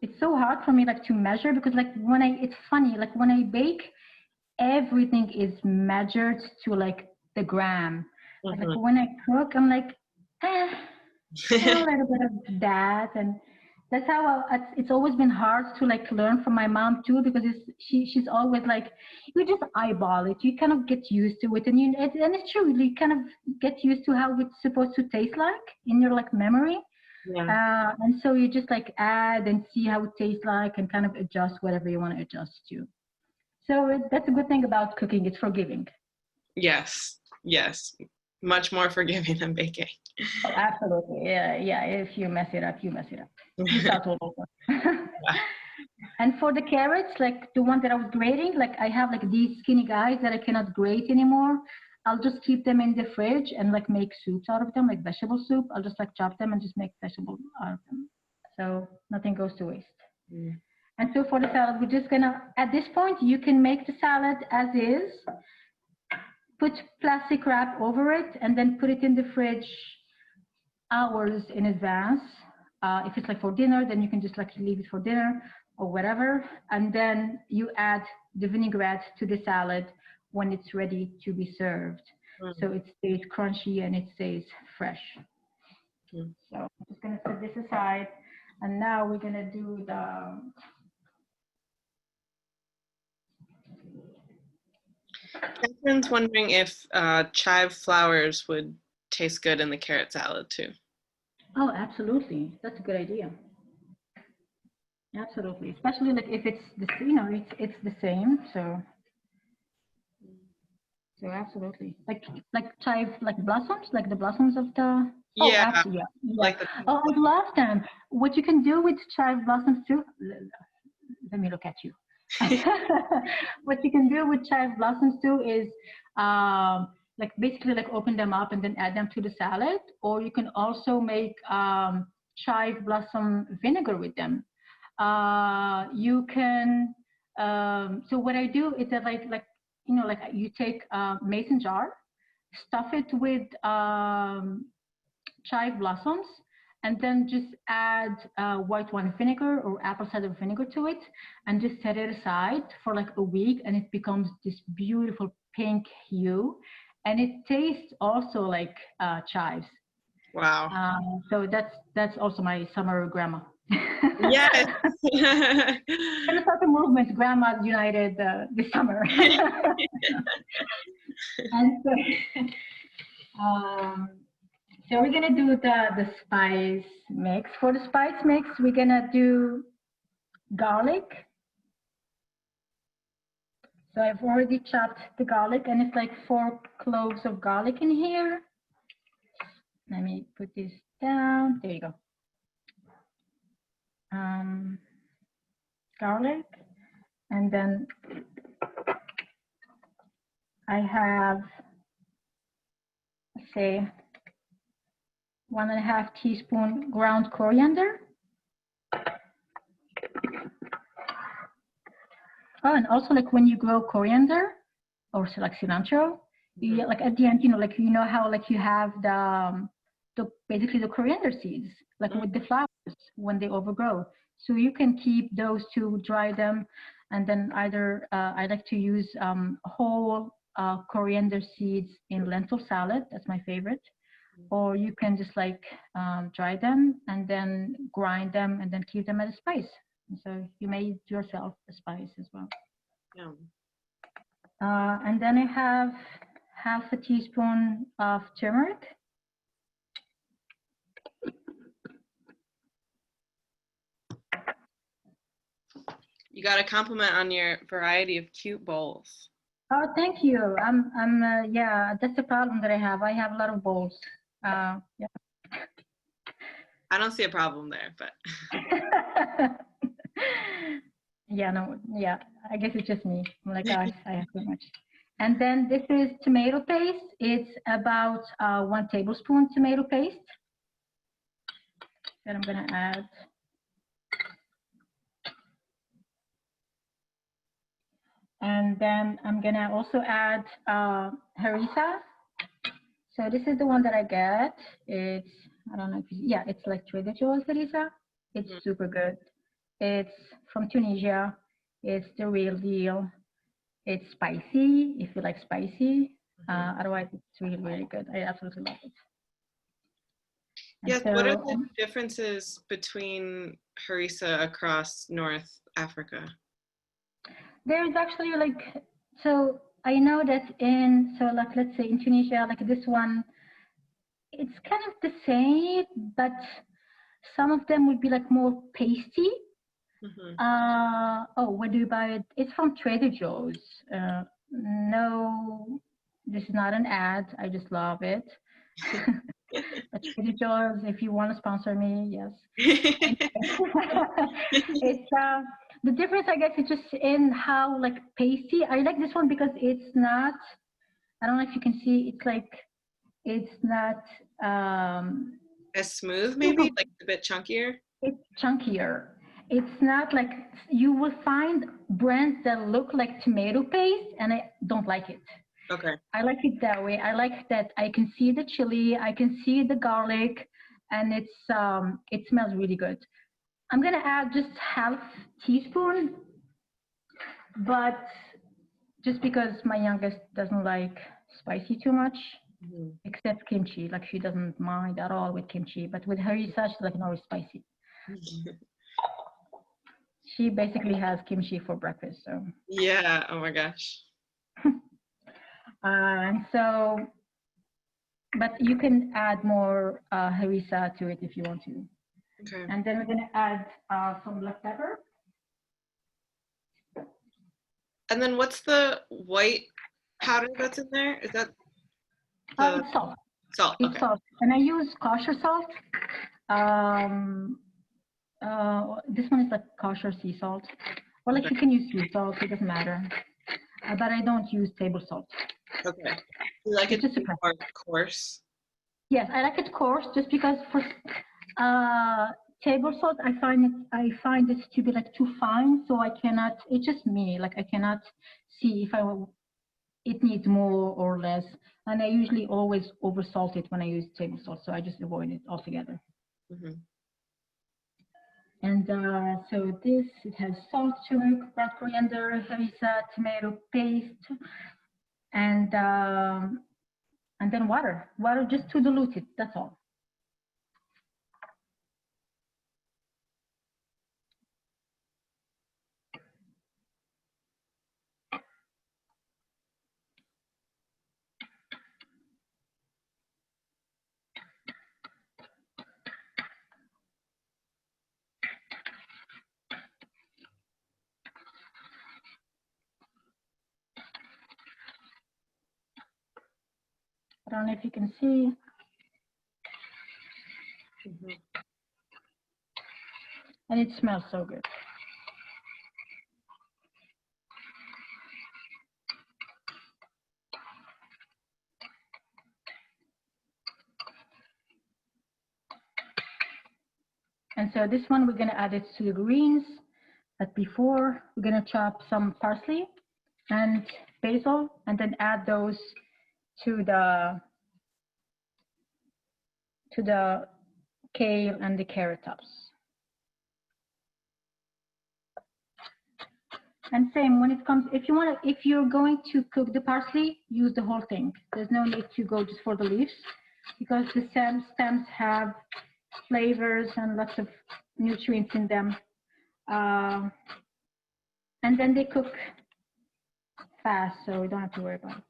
It's so hard for me like to measure because like it's funny, like when I bake, everything is measured to like the gram. Like when I cook, I'm like, a little bit of that. And that's how it's always been hard to like learn from my mom too, because she's always like, you just eyeball it, you kind of get used to it, and it's true, you kind of get used to how it's supposed to taste like in your like memory. Yeah. And so you just like add and see how it tastes like and kind of adjust whatever you want to adjust to. So that's a good thing about cooking, it's forgiving. Yes, much more forgiving than baking. Oh, absolutely, yeah. If you mess it up, you mess it up. You start all over. And for the carrots, like the one that I was grating, like I have like these skinny guys that I cannot grate anymore. I'll just keep them in the fridge and like make soups out of them, like vegetable soup. I'll just like chop them and just make vegetable out of them. So nothing goes to waste. And so for the salad, we're just gonna, at this point, you can make the salad as is, put plastic wrap over it, and then put it in the fridge hours in advance. If it's like for dinner, then you can just like leave it for dinner or whatever. And then you add the vinaigrette to the salad when it's ready to be served. So it stays crunchy and it stays fresh. So I'm just gonna set this aside. And now we're gonna do the Catherine's wondering if chive flowers would taste good in the carrot salad too. Oh, absolutely. That's a good idea. Absolutely, especially like if it's the, it's the same. So absolutely, like chive, like blossoms, like the blossoms of the. Yeah. Oh, absolutely. Yeah. Like I love them. What you can do with chive blossoms too. Let me look at you. What you can do with chive blossoms too is like basically like open them up and then add them to the salad, or you can also make chive blossom vinegar with them. You can so what I do is that like you know, like you take a mason jar, stuff it with chive blossoms, and then just add white wine vinegar or apple cider vinegar to it, and just set it aside for like a week, and it becomes this beautiful pink hue, and it tastes also like chives. Wow. So that's also my summer grandma. Yes. Gonna start a movement, Grandmas United, this summer. And so we're gonna do the spice mix. For the spice mix, we're gonna do garlic. So I've already chopped the garlic, and it's like 4 cloves of garlic in here. Let me put this down. There you go. Garlic, and then I have, say, 1.5 teaspoon ground coriander. Oh, and also like when you grow coriander or like cilantro, you like at the end, you know, like you know how like you have the basically the coriander seeds, like with the flowers when they overgrow. So you can keep those to dry them, and then either I like to use whole coriander seeds in lentil salad. That's my favorite. Or you can just like dry them and then grind them and then keep them as a spice. And so you made yourself a spice as well. Yeah. And then I have 1/2 teaspoon of turmeric. You got a compliment on your variety of cute bowls. Oh, thank you. Yeah, that's the problem that I have. I have a lot of bowls. Yeah. I don't see a problem there, but. Yeah, no, yeah. I guess it's just me. I'm like, gosh, I have too much. And then this is tomato paste. It's about 1 tablespoon tomato paste that I'm gonna add. And then I'm gonna also add harissa. So this is the one that I get. It's, I don't know if yeah, it's like Trader Joe's harissa. It's super good. It's from Tunisia. It's the real deal. It's spicy if you like spicy. Otherwise, it's really, really good. I absolutely love it. Yes, so, what are the differences between harissa across North Africa? There's actually like, so I know that so like, let's say in Tunisia, like this one, it's kind of the same, but some of them would be like more pasty. Oh, where do you buy it? It's from Trader Joe's. No, this is not an ad. I just love it. But Trader Joe's, if you want to sponsor me, yes. It's the difference, I guess, is just in how like pasty. I like this one because it's not. I don't know if you can see. It's like it's not as smooth, maybe like a bit chunkier. It's chunkier. It's not like, you will find brands that look like tomato paste, and I don't like it. Okay. I like it that way. I like that I can see the chili, I can see the garlic, and it smells really good. I'm gonna add just 1/2 teaspoon, but just because my youngest doesn't like spicy too much, except kimchi. Like she doesn't mind at all with kimchi, but with harissa, she's like, no, it's spicy. She basically has kimchi for breakfast, so. Yeah, oh my gosh. And so, but you can add more harissa to it if you want to. Okay. And then we're gonna add some black pepper. And then what's the white powder that's in there? Is that It's salt. Salt, it's okay. Salt. And I use kosher salt. This one is like kosher sea salt. Or like you can use sea salt, it doesn't matter. But I don't use table salt. Okay. You like it more coarse? Yes, I like it coarse just because for table salt, I find it to be like too fine, so I cannot. It's just me. Like I cannot see if I it needs more or less. And I usually always oversalt it when I use table salt, so I just avoid it altogether. Mm-hmm. And so this, it has salt, turmeric, red coriander, harissa, tomato paste, and then water. Water just to dilute it, that's all. I don't know if you can see. Mm-hmm. And it smells so good. And so this one, we're going to add it to the greens. But before, we're going to chop some parsley and basil, and then add those to the kale and the carrot tops. And same when it comes, if you're going to cook the parsley, use the whole thing. There's no need to go just for the leaves, because the stems have flavors and lots of nutrients in them. And then they cook fast, so we don't have to worry about it.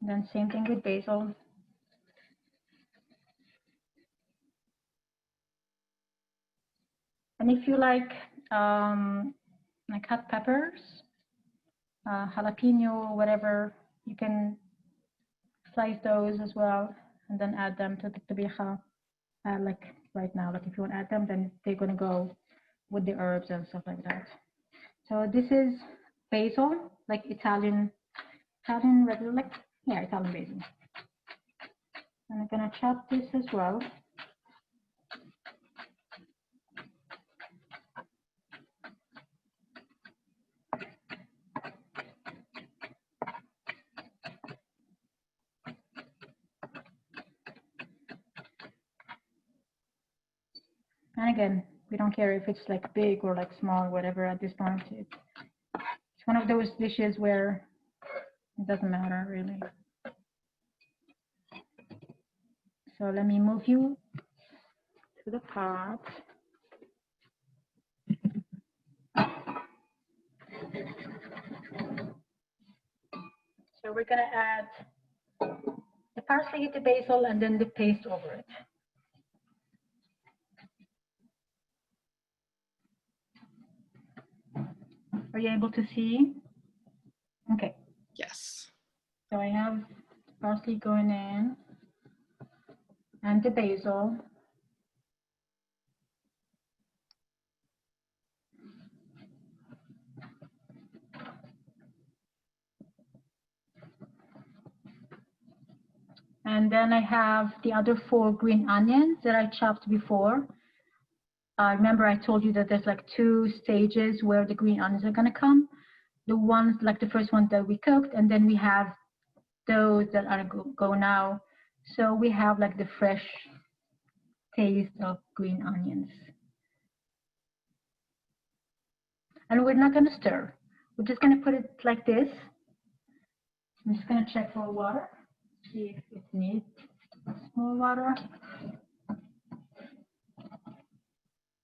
And then same thing with basil. And if you like hot peppers, jalapeno, whatever, you can slice those as well and then add them to the tbikha. Like right now, like if you want to add them, then they're going to go with the herbs and stuff like that. So this is basil, like Italian regular, like, yeah, Italian basil. And I'm going to chop this as well. And again, we don't care if it's like big or like small, whatever at this point. It's one of those dishes where it doesn't matter really. So let me move you to the pot. So we're gonna add the parsley, the basil, and then the paste over it. Are you able to see? Okay. Yes. So I have parsley going in and the basil. And then I have the other 4 green onions that I chopped before. Remember I told you that there's like 2 stages where the green onions are gonna come. The ones, like the first ones that we cooked, and then we have those that are go now. So we have like the fresh taste of green onions. And we're not gonna stir. We're just gonna put it like this. I'm just gonna check for water, see if it needs more water.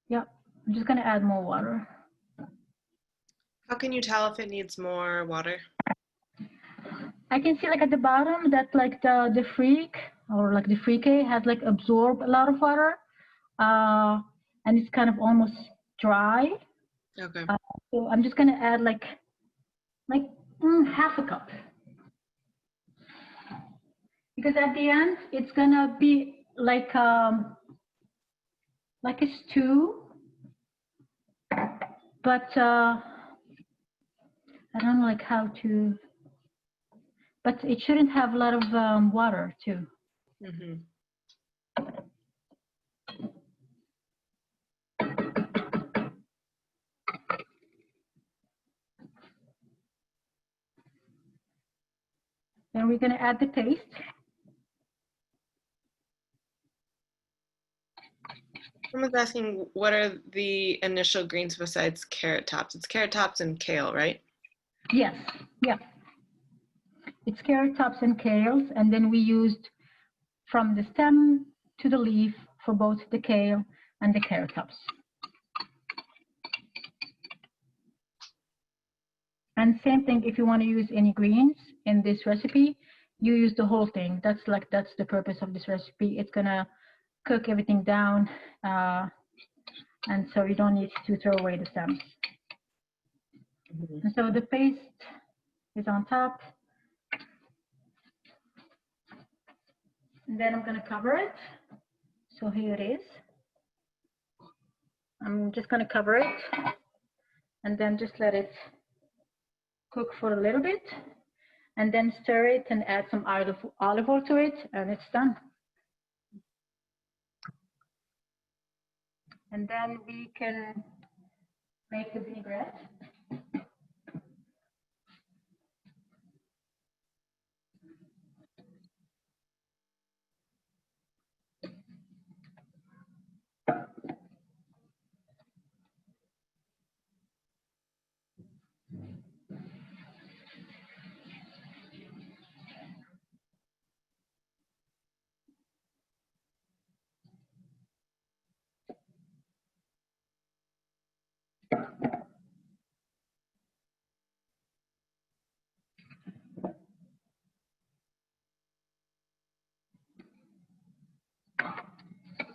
Yep, I'm just gonna add more water. How can you tell if it needs more water? I can see like at the bottom that like the freak or like the frike has like absorbed a lot of water, and it's kind of almost dry. Okay. So I'm just gonna add like half a cup, because at the end it's gonna be like a stew, but I don't know like how to. but it shouldn't have a lot of water too. Mm-hmm. Then we're going to add the paste. Someone's asking, what are the initial greens besides carrot tops? It's carrot tops and kale, right? Yes, yeah. It's carrot tops and kales, and then we used from the stem to the leaf for both the kale and the carrot tops. And same thing, if you want to use any greens in this recipe, you use the whole thing. That's the purpose of this recipe. It's gonna cook everything down, and so you don't need to throw away the stems. Mm-hmm. And so the paste is on top. And then I'm gonna cover it. So here it is. I'm just gonna cover it and then just let it cook for a little bit, and then stir it and add some olive oil to it, and it's done. And then we can make the vinaigrette.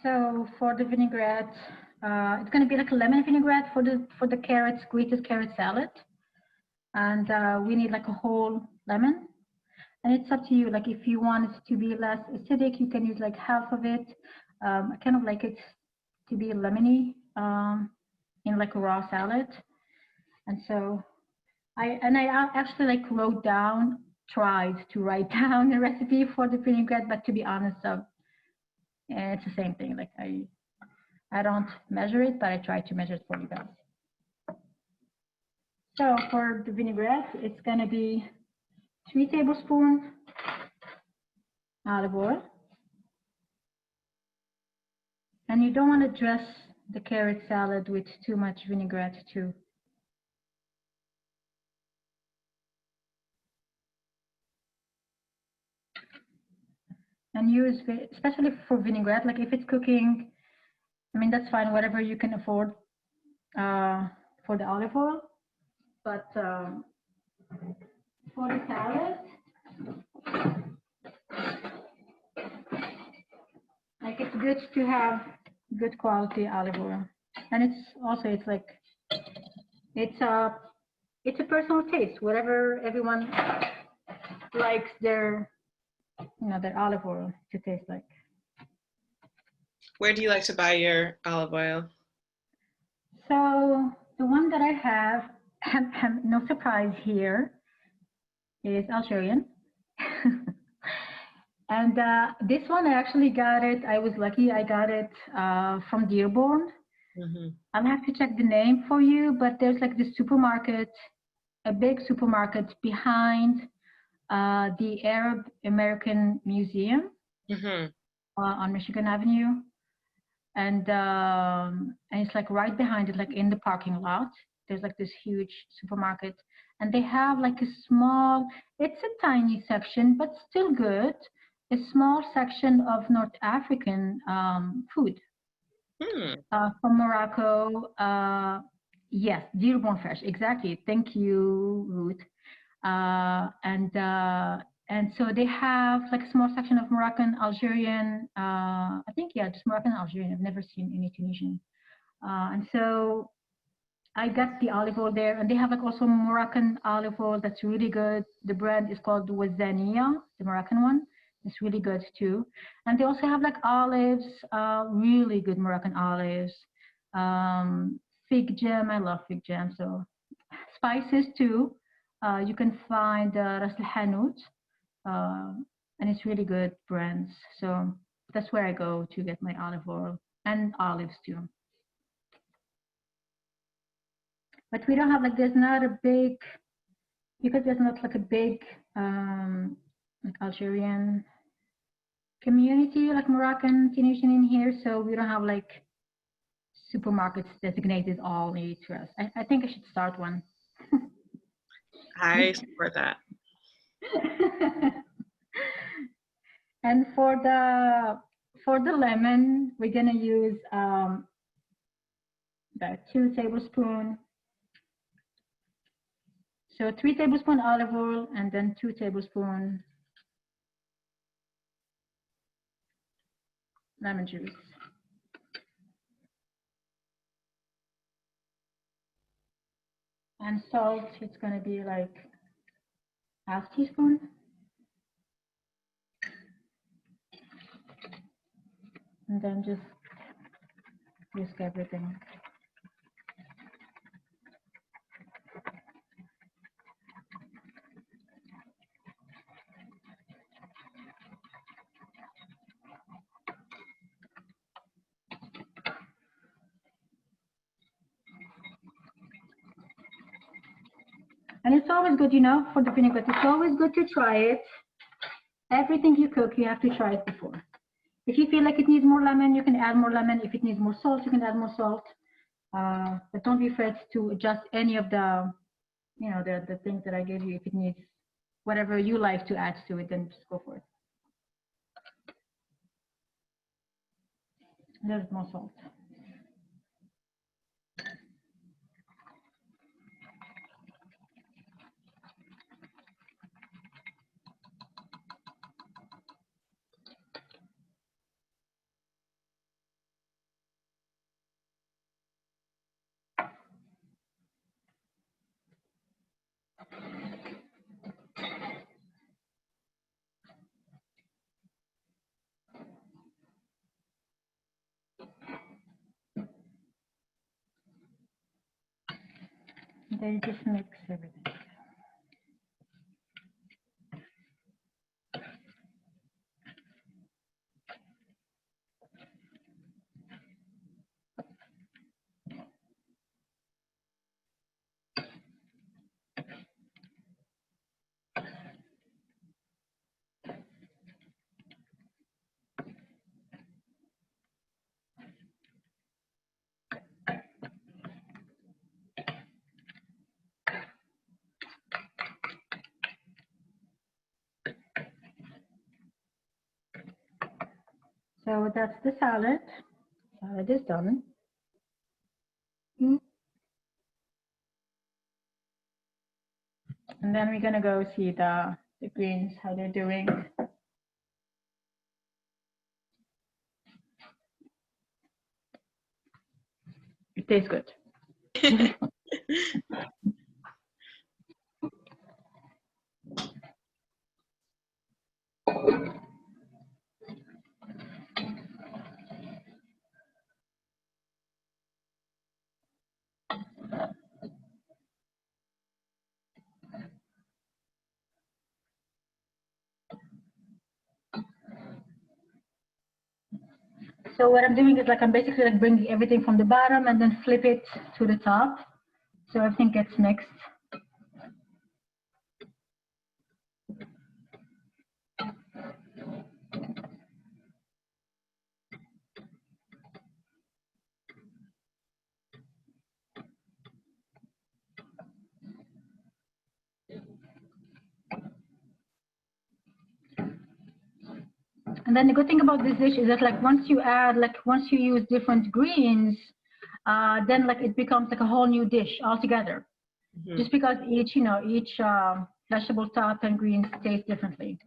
So for the vinaigrette, it's going to be like a lemon vinaigrette for the carrots, grated carrot salad, and we need like a whole lemon. And it's up to you. Like if you want it to be less acidic, you can use like half of it. I kind of like it to be lemony in like a raw salad. And so I actually like tried to write down the recipe for the vinaigrette, but to be honest, it's the same thing. Like I don't measure it, but I try to measure it for you guys. So for the vinaigrette, it's gonna be 3 tablespoons olive oil. And you don't want to dress the carrot salad with too much vinaigrette too. And use, especially for vinaigrette, like if it's cooking, I mean, that's fine, whatever you can afford for the olive oil. But for the salad, like it's good to have good quality olive oil. And it's like, it's a personal taste, whatever everyone likes their olive oil to taste like. Where do you like to buy your olive oil? So the one that I have, no surprise here, is Algerian. And this one, I actually got it. I was lucky. I got it from Dearborn. Mm-hmm. I'll have to check the name for you, but there's like this supermarket, a big supermarket behind the Arab American Museum Mm-hmm. on Michigan Avenue. And it's like right behind it, like in the parking lot. There's like this huge supermarket, and they have like a small, it's a tiny section, but still good, a small section of North African food from Morocco. Yes, Dearborn Fresh, exactly. Thank you, Ruth. And so they have like a small section of Moroccan, Algerian, I think, yeah, just Moroccan, Algerian. I've never seen any Tunisian. And so I got the olive oil there, and they have like also Moroccan olive oil that's really good. The brand is called Wazania, the Moroccan one. It's really good too. And they also have like olives, really good Moroccan olives. Fig jam, I love fig jam. So spices too. You can find Ras al Hanout. and it's really good brands. So that's where I go to get my olive oil and olives too. But we don't have like, there's not a big, because there's not like a big like Algerian community, like Moroccan, Tunisian in here. So we don't have like supermarkets designated all eat for us. I think I should start one. I support that. And for the lemon, we're gonna use the 2 tablespoons. So 3 tablespoons olive oil and then 2 tablespoons lemon juice. And salt, it's gonna be like ½ teaspoon. And then just whisk everything. And it's always good, you know, for the vinaigrette, it's always good to try it. Everything you cook, you have to try it before. If you feel like it needs more lemon, you can add more lemon. If it needs more salt, you can add more salt. But don't be afraid to adjust any of the, you know, the things that I gave you. If it needs whatever you like to add to it, then just go for it. There's more salt. And then just mix everything. So that's the salad. Salad is done. And then we're gonna go see the greens, how they're doing. It tastes good. So what I'm doing is like I'm basically like bringing everything from the bottom and then flip it to the top, so everything gets mixed. And then the good thing about this dish is that like once you use different greens, then like it becomes like a whole new dish altogether. Mm-hmm. Just because each vegetable top and greens taste differently.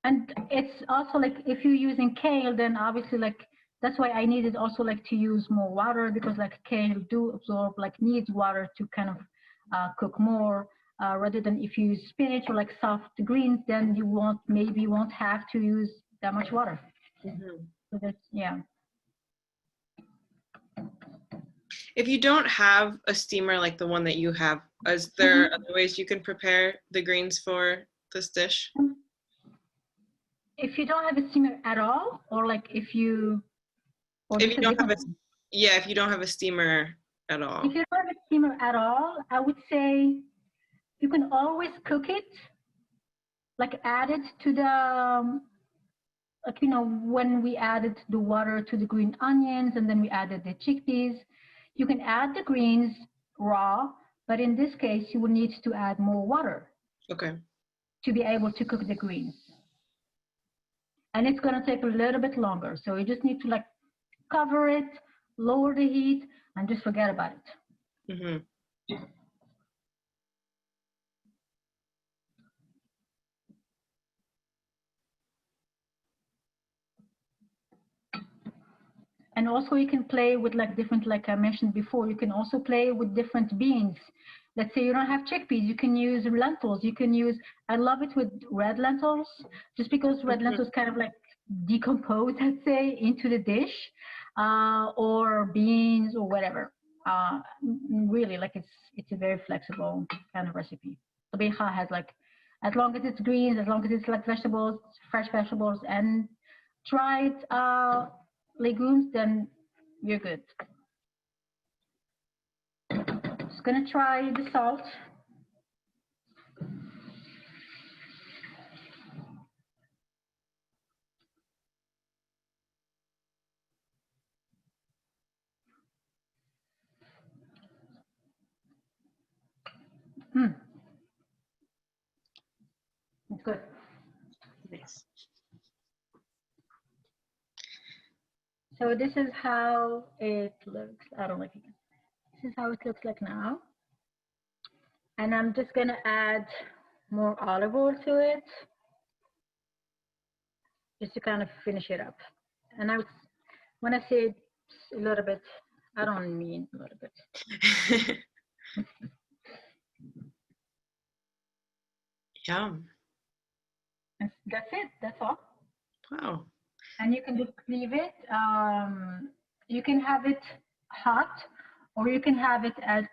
And it's also like if you're using kale, then obviously like that's why I needed also like to use more water, because like kale do absorb, like needs water to kind of cook more. Rather than if you use spinach or like soft greens, then you won't have to use that much water. Mm-hmm. So that's, yeah. If you don't have a steamer like the one that you have, is there other ways you can prepare the greens for this dish? If you don't have a steamer at all, or like if you, or If just you a don't have different. yeah, if you don't have a steamer at all. If you don't have a steamer at all, I would say you can always cook it, like add it to the, like, you know, when we added the water to the green onions and then we added the chickpeas, you can add the greens raw, but in this case, you will need to add more water Okay. to be able to cook the greens. And it's going to take a little bit longer. So you just need to like cover it, lower the heat, and just forget about it. Mm-hmm. And also you can play with like different, like I mentioned before, you can also play with different beans. Let's say you don't have chickpeas, you can use lentils. You can use, I love it with red lentils, just because red lentils kind of like decompose, I'd say, into the dish, or beans or whatever. Really, like it's a very flexible kind of recipe. Tbikha has like, as long as it's greens, as long as it's like vegetables, fresh vegetables, and dried legumes, then you're good. Just gonna try the salt. It's good. Nice. So this is how it looks. I don't know if you can. This is how it looks like now. And I'm just gonna add more olive oil to it, just to kind of finish it up. And when I say a little bit, I don't mean a little bit. Yum. That's it. That's all. Wow. And you can just leave it. You can have it hot, or you can have it at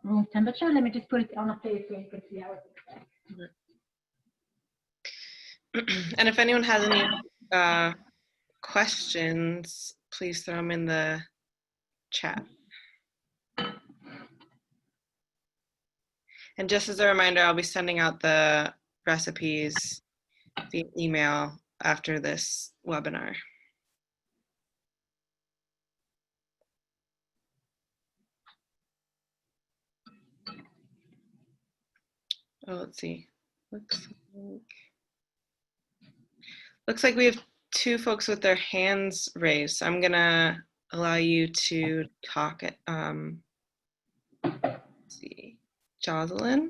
room temperature. Let me just put it on a plate so you can see how it looks like. And if anyone has any questions, please throw them in the chat. And just as a reminder, I'll be sending out the recipes via email after this webinar. Oh, let's see. Looks like we have two folks with their hands raised. So I'm gonna allow you to talk. Let's see, Jocelyn.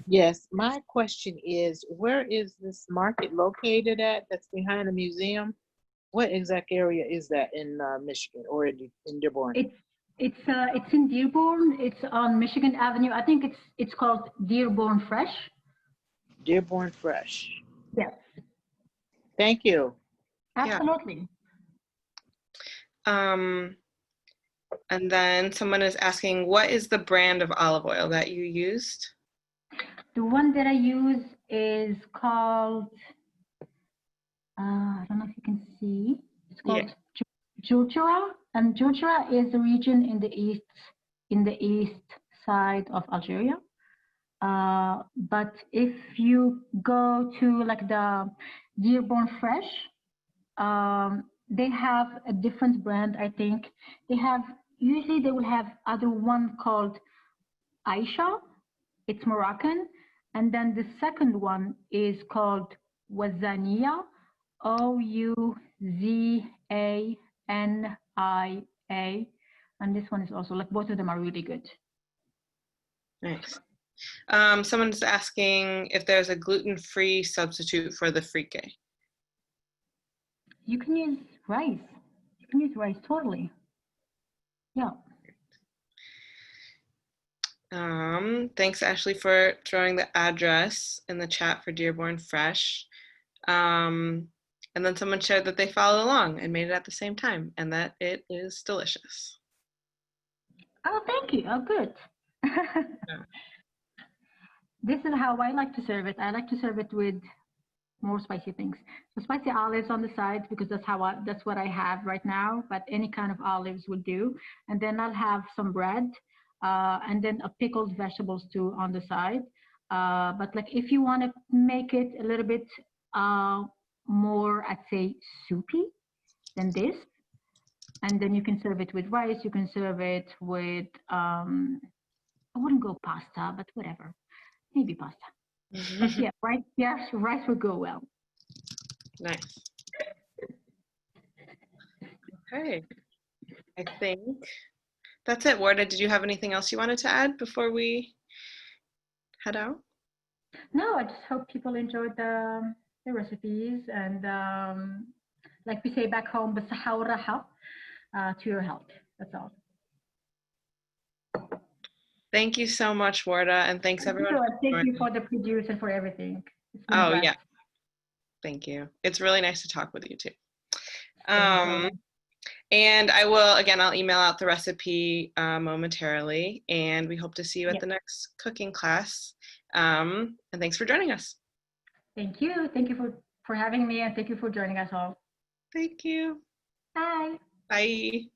Yes, my question is, where is this market located at that's behind the museum? What exact area is that in Michigan or in Dearborn? It's in Dearborn. It's on Michigan Avenue. I think it's called Dearborn Fresh. Dearborn Fresh. Yes. Thank you. Absolutely. Yeah. And then someone is asking, what is the brand of olive oil that you used? The one that I use is called, I don't know if you can see, it's called Jultura, and Jultura is a region in the east side of Algeria. But if you go to like the Dearborn Fresh, they have a different brand, I think. Usually they will have other one called Aisha, it's Moroccan. And then the second one is called Wazania, Ouzania. And this one is also, like, both of them are really good. Nice. Someone's asking if there's a gluten-free substitute for the frike. You can use rice. You can use rice, totally. Yeah. Thanks, Ashley, for throwing the address in the chat for Dearborn Fresh. And then someone shared that they followed along and made it at the same time and that it is delicious. Oh, thank you. Oh, good. This is how I like to serve it. I like to serve it with more spicy things. So spicy olives on the side because that's what I have right now. But any kind of olives will do. And then I'll have some bread, and then a pickled vegetables too on the side. But like if you want to make it a little bit more, I'd say soupy than this, and then you can serve it with rice. You can serve it with I wouldn't go pasta, but whatever, maybe pasta. But yeah, right. Yeah, rice would go well. Nice. Okay. I think that's it. Warda, did you have anything else you wanted to add before we head out? No, I just hope people enjoyed the recipes, and like we say back home, بصحة والراحة, to your health. That's all. Thank you so much, Warda, and thanks everyone. Thank you for the produce and for everything. It's been Oh blessed. yeah. Thank you. It's really nice to talk with you too. And I'll email out the recipe momentarily, and we hope to see you at the next cooking class. And thanks for joining us. Thank you. Thank you for having me, and thank you for joining us all. Thank you. Bye. Bye.